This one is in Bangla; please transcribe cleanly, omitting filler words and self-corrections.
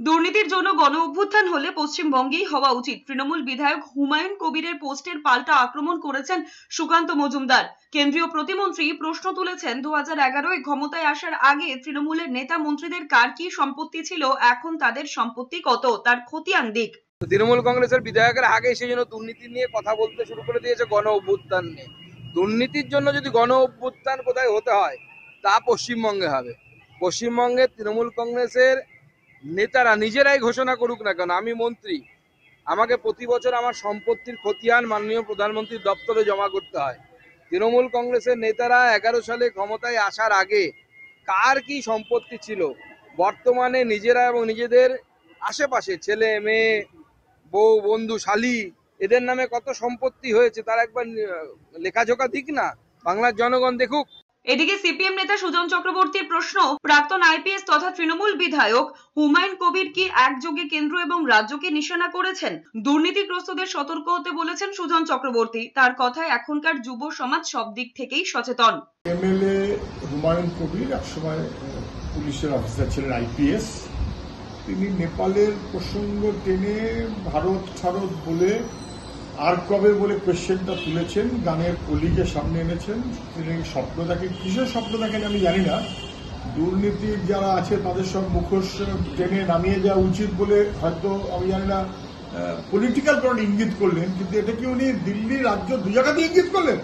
দুর্নীতির জন্য গণ অভ্যুত্থান হলে পশ্চিমবঙ্গেই হওয়া উচিত। তৃণমূল বিধায়ক হুমায়ুন কবিরের পোস্টের পাল্টা আক্রমণ করেছেন সুকান্ত মজুমদার। কেন্দ্রীয় প্রতিমন্ত্রী প্রশ্ন তুলেছেন 2011-য় ক্ষমতায় আসার আগে তৃণমূলের নেতা মন্ত্রীদের কার কি সম্পত্তি ছিল, এখন তাদের সম্পত্তি কত, তার খতিয়ান দিক। তৃণমূল কংগ্রেসের বিধায়কের আগে সেই জন্য দুর্নীতি নিয়ে কথা বলতে শুরু করে দিয়েছে গণ অভ্যুত্থান নিয়ে। দুর্নীতির জন্য যদি গণ অভ্যুত্থান কোথায় হতে হয় তা পশ্চিমবঙ্গে হবে। পশ্চিমবঙ্গে তৃণমূল কংগ্রেসের নেতারা নিজেরাই ঘোষণা করুক না কেন আমি মন্ত্রী, আমাকে প্রতি বছর আমার সম্পত্তির খতিয়ান মাননীয় প্রধানমন্ত্রীর দপ্তরে জমা করতে হয়। তৃণমূল কংগ্রেসের নেতারা 11 সালে ক্ষমতায় আসার আগে কার কি সম্পত্তি ছিল, বর্তমানে নিজেরা এবং নিজেদের আশেপাশে ছেলে মেয়ে বউ বন্ধু শালী এদের নামে কত সম্পত্তি হয়েছে তার একবার লেখাজোখা দিক না, বাংলার জনগণ দেখুক। এদিকে সিপিএম নেতা সুজন চক্রবর্তীর প্রশ্ন, প্রাক্তন আইপিএস তথা তৃণমূল বিধায়ক হুমায়ুন কবির কি একযোগে কেন্দ্র এবং রাজ্যকে নিশানা করেছেন? দুর্নীতিগ্রস্তদের সতর্ক হতে বলেছেন সুজন চক্রবর্তী। তার কথায় এখনকার যুব সমাজ সব দিক থেকেই সচেতন। এমএলএ হুমায়ুন কবির একসময় পুলিশের অফিসার ছিলেন, আইপিএস। তিনি নেপালের প্রসঙ্গ টেনে ভারত ছাড়ত বলে আর কবে বলে কোয়েশ্চেনটা তুলেছেন, গানের কলিকে সামনে এনেছেন। তিনি স্বপ্ন দেখেন, কিসের স্বপ্ন দেখেন আমি জানি না। দুর্নীতির যারা আছে তাদের সব মুখোশ টেনে নামিয়ে যাওয়া উচিত বলে হয়তো আমি জানি না পলিটিক্যাল কারণ ইঙ্গিত করলেন, কিন্তু এটা কি উনি দিল্লি রাজ্য দু জায়গাতে ইঙ্গিত করলেন?